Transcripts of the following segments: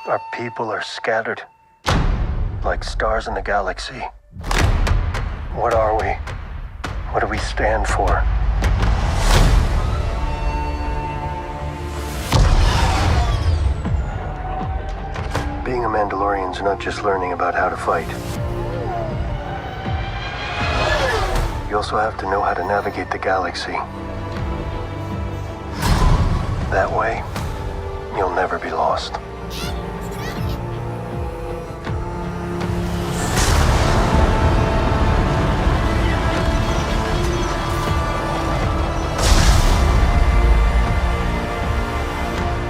Our people are scattered, like stars in the galaxy. What are we? What do we stand for? Being a Mandalorian's not just learning about how to fight. You also have to know how to navigate the galaxy. That way, you'll never be lost.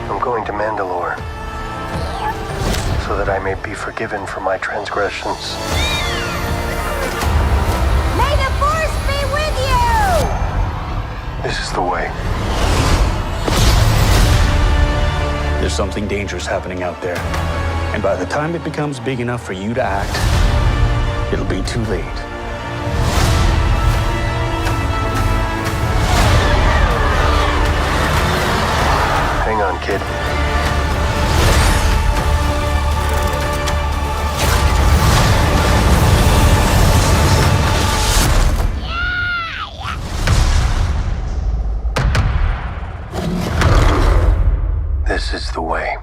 I'm going to Mandalore, so that I may be forgiven for my transgressions. May the Force be with you! This is the way. There's something dangerous happening out there. And by the time it becomes big enough for you to act, it'll be too late. Hang on, kid. This is the way.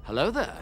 Hello there.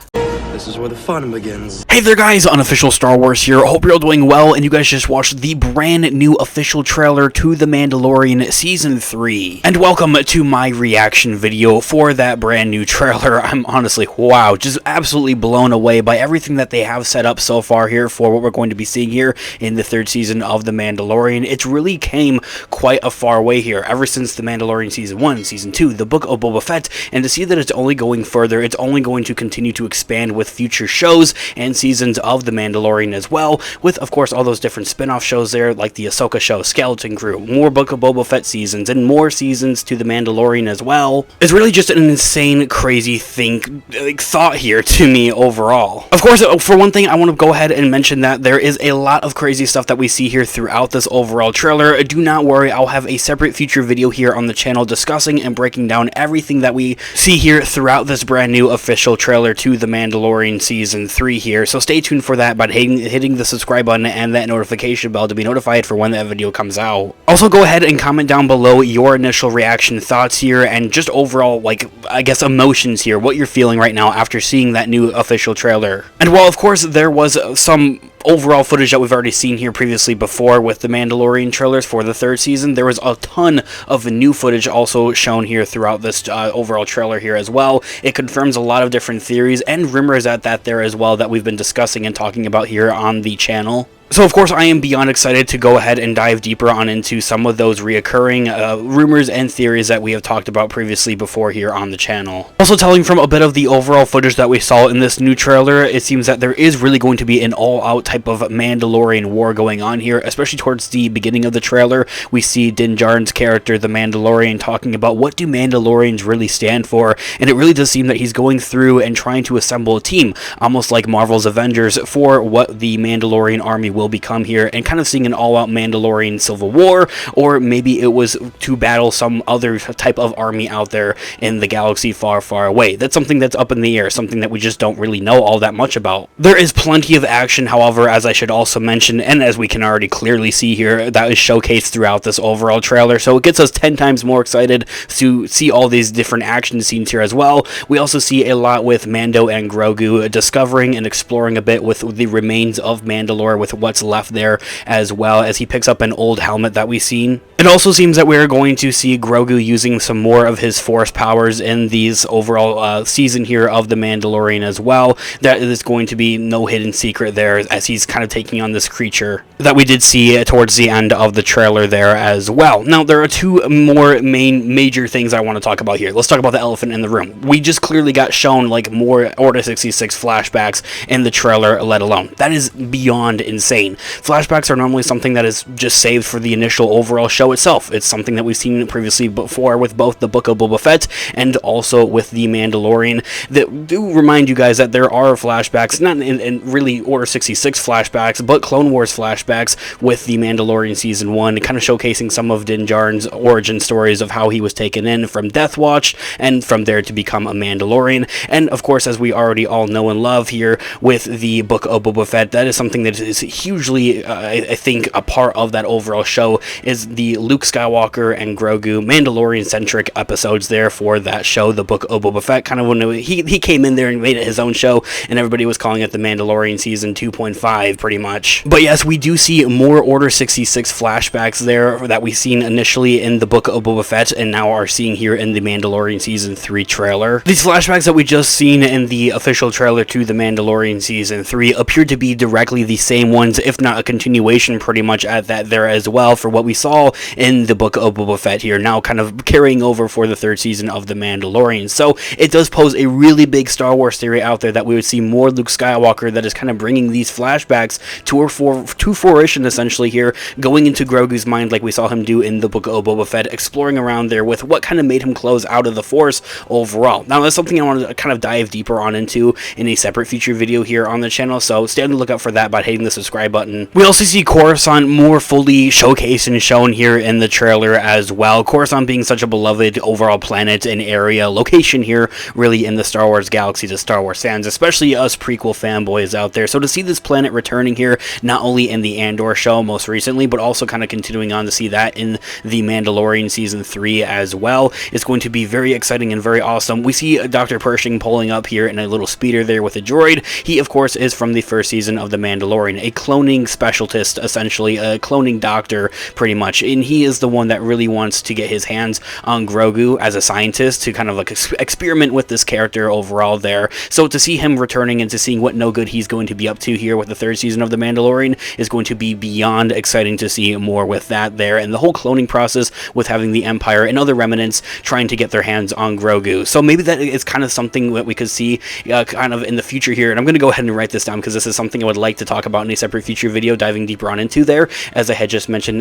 This is where the fun begins. Hey there guys, Unofficial Star Wars here. Hope you're all doing well, and you guys just watched the brand new official trailer to The Mandalorian Season 3. And welcome to my reaction video for that brand new trailer. I'm honestly, wow, just absolutely blown away by everything that they have set up so far here for what we're going to be seeing here in the third season of The Mandalorian. It's really came quite a far way here, ever since The Mandalorian Season 1, Season 2, The Book of Boba Fett, and to see that it's only going further, it's only going to continue to expand with future shows and seasons of The Mandalorian as well, with of course all those different spin-off shows there, like the Ahsoka show, Skeleton Crew, more Book of Boba Fett seasons, and more seasons to The Mandalorian as well. It's really just an insane, crazy thought here to me overall. Of course, for one thing, I want to go ahead and mention that there is a lot of crazy stuff that we see here throughout this overall trailer. Do not worry, I'll have a separate future video here on the channel discussing and breaking down everything that we see here throughout this brand new official trailer to The Mandalorian Season 3 here, so stay tuned for that by hitting the subscribe button and that notification bell to be notified for when that video comes out. Also, go ahead and comment down below your initial reaction thoughts here and just overall, like, I guess emotions here, what you're feeling right now after seeing that new official trailer. And while of course there was some overall footage that we've already seen here previously before with the Mandalorian trailers for the third season, there was a ton of new footage also shown here throughout this overall trailer here as well. It confirms a lot of different theories and rumors at that there as well that we've been discussing and talking about here on the channel. So of course I am beyond excited to go ahead and dive deeper on into some of those reoccurring rumors and theories that we have talked about previously before here on the channel. Also, telling from a bit of the overall footage that we saw in this new trailer, it seems that there is really going to be an all-out type of Mandalorian war going on here, especially towards the beginning of the trailer. We see Din Djarin's character, the Mandalorian, talking about what do Mandalorians really stand for, and it really does seem that he's going through and trying to assemble a team, almost like Marvel's Avengers, for what the Mandalorian army will become here, and kind of seeing an all-out Mandalorian civil war, or maybe it was to battle some other type of army out there in the galaxy far, far away. That's something that's up in the air, something that we just don't really know all that much about. There is plenty of action, however, as I should also mention, and as we can already clearly see here, that is showcased throughout this overall trailer, so it gets us 10 times more excited to see all these different action scenes here as well. We also see a lot with Mando and Grogu discovering and exploring a bit with the remains of Mandalore, with what's left there, as well as he picks up an old helmet that we've seen. It also seems that we're going to see Grogu using some more of his Force powers in these overall season here of The Mandalorian as well. That is going to be no hidden secret there, as he's kind of taking on this creature that we did see towards the end of the trailer there as well. Now, there are two more major things I want to talk about here. Let's talk about the elephant in the room. We just clearly got shown like more Order 66 flashbacks in the trailer, let alone. That is beyond insane. insane. Flashbacks are normally something that is just saved for the initial overall show itself. It's something that we've seen previously before with both the Book of Boba Fett and also with the Mandalorian, that do remind you guys that there are flashbacks, not in really Order 66 flashbacks, but Clone Wars flashbacks with the Mandalorian Season 1, kind of showcasing some of Din Djarin's origin stories of how he was taken in from Death Watch and from there to become a Mandalorian. And of course, as we already all know and love here with the Book of Boba Fett, that is something that is hugely, I think, a part of that overall show, is the Luke Skywalker and Grogu Mandalorian-centric episodes there for that show, the Book of Boba Fett. Kind of when he came in there and made it his own show, and everybody was calling it the Mandalorian Season 2.5, pretty much. But yes, we do see more Order 66 flashbacks there that we've seen initially in the Book of Boba Fett, and now are seeing here in the Mandalorian Season 3 trailer. These flashbacks that we just seen in the official trailer to the Mandalorian Season 3 appear to be directly the same ones, if not a continuation pretty much at that there as well, for what we saw in the Book of Boba Fett here, now kind of carrying over for the third season of the Mandalorian. So it does pose a really big Star Wars theory out there that we would see more Luke Skywalker, that is kind of bringing these flashbacks to fruition essentially here, going into Grogu's mind like we saw him do in the Book of Boba Fett, exploring around there with what kind of made him close out of the Force overall. Now that's something I want to kind of dive deeper on into in a separate future video here on the channel, so stay on the lookout for that by hitting the subscribe button. We also see Coruscant more fully showcased and shown here in the trailer as well. Coruscant being such a beloved overall planet and area location here really in the Star Wars galaxy to Star Wars fans, especially us prequel fanboys out there. So to see this planet returning here, not only in the Andor show most recently, but also kind of continuing on to see that in the Mandalorian Season 3 as well, is going to be very exciting and very awesome. We see Dr. Pershing pulling up here in a little speeder there with a droid. He, of course, is from the first season of The Mandalorian, a cloning specialist, essentially, a cloning doctor, pretty much, and he is the one that really wants to get his hands on Grogu as a scientist to kind of like experiment with this character overall there. So to see him returning and to seeing what no good he's going to be up to here with the third season of The Mandalorian is going to be beyond exciting to see more with that there, and the whole cloning process with having the Empire and other remnants trying to get their hands on Grogu. So maybe that is kind of something that we could see kind of in the future here, and I'm going to go ahead and write this down because this is something I would like to talk about in a separate future video, diving deeper on into there, as I had just mentioned,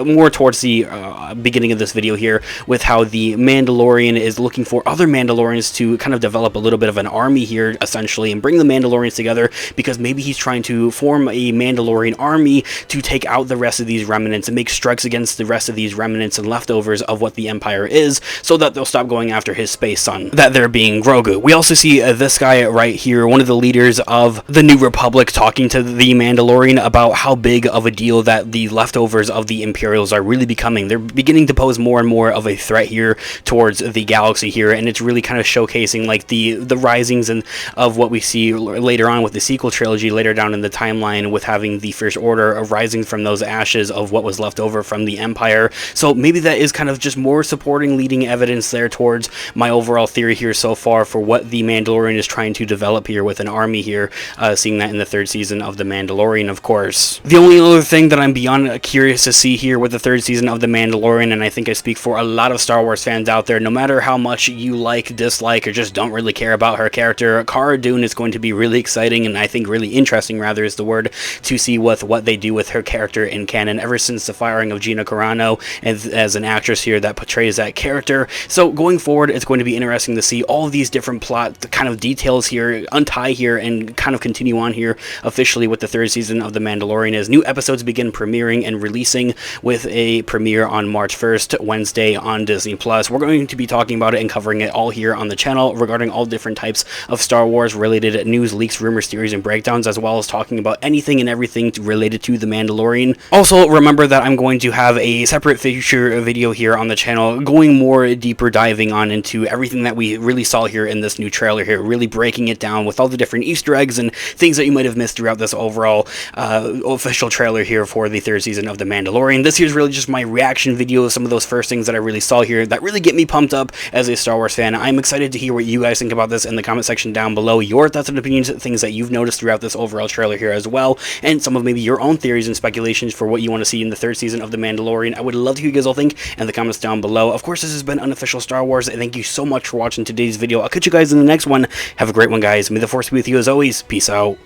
more towards the beginning of this video here, with how the Mandalorian is looking for other Mandalorians to kind of develop a little bit of an army here, essentially, and bring the Mandalorians together, because maybe he's trying to form a Mandalorian army to take out the rest of these remnants and make strikes against the rest of these remnants and leftovers of what the Empire is, so that they'll stop going after his space son, that there being Grogu. We also see this guy right here, one of the leaders of the New Republic, talking to the Mandalorian about how big of a deal that the leftovers of the Imperials are really becoming. They're beginning to pose more and more of a threat here towards the galaxy here, and it's really kind of showcasing like the risings and of what we see later on with the sequel trilogy later down in the timeline, with having the First Order rising from those ashes of what was left over from the Empire. So maybe that is kind of just more supporting leading evidence there towards my overall theory here so far for what the Mandalorian is trying to develop here with an army here, seeing that in the third season of The Mandalorian, of course. The only other thing that I'm beyond curious to see here with the third season of The Mandalorian, and I think I speak for a lot of Star Wars fans out there, no matter how much you like, dislike, or just don't really care about her character, Cara Dune is going to be really exciting, and I think really interesting, rather, is the word, to see what they do with her character in canon, ever since the firing of Gina Carano as an actress here that portrays that character. So going forward, it's going to be interesting to see all of these different plot kind of details here untie here and kind of continue on here officially with the third season of The Mandalorian, as new episodes begin premiering and releasing, with a premiere on March 1st, Wednesday, on Disney+. We're going to be talking about it and covering it all here on the channel regarding all different types of Star Wars related news, leaks, rumors, theories, and breakdowns, as well as talking about anything and everything related to The Mandalorian. Also, remember that I'm going to have a separate future video here on the channel going more deeper diving on into everything that we really saw here in this new trailer here, really breaking it down with all the different Easter eggs and things that you might have missed throughout this overall official trailer here for the third season of The Mandalorian. This here is really just my reaction video, some of those first things that I really saw here that really get me pumped up as a Star Wars fan. I'm excited to hear what you guys think about this in the comment section down below, your thoughts and opinions, things that you've noticed throughout this overall trailer here as well, and some of maybe your own theories and speculations for what you want to see in the third season of The Mandalorian. I would love to hear you guys all think in the comments down below. Of course, this has been Unofficial Star Wars, and thank you so much for watching today's video. I'll catch you guys in the next one. Have a great one, guys. May the Force be with you as always. Peace out.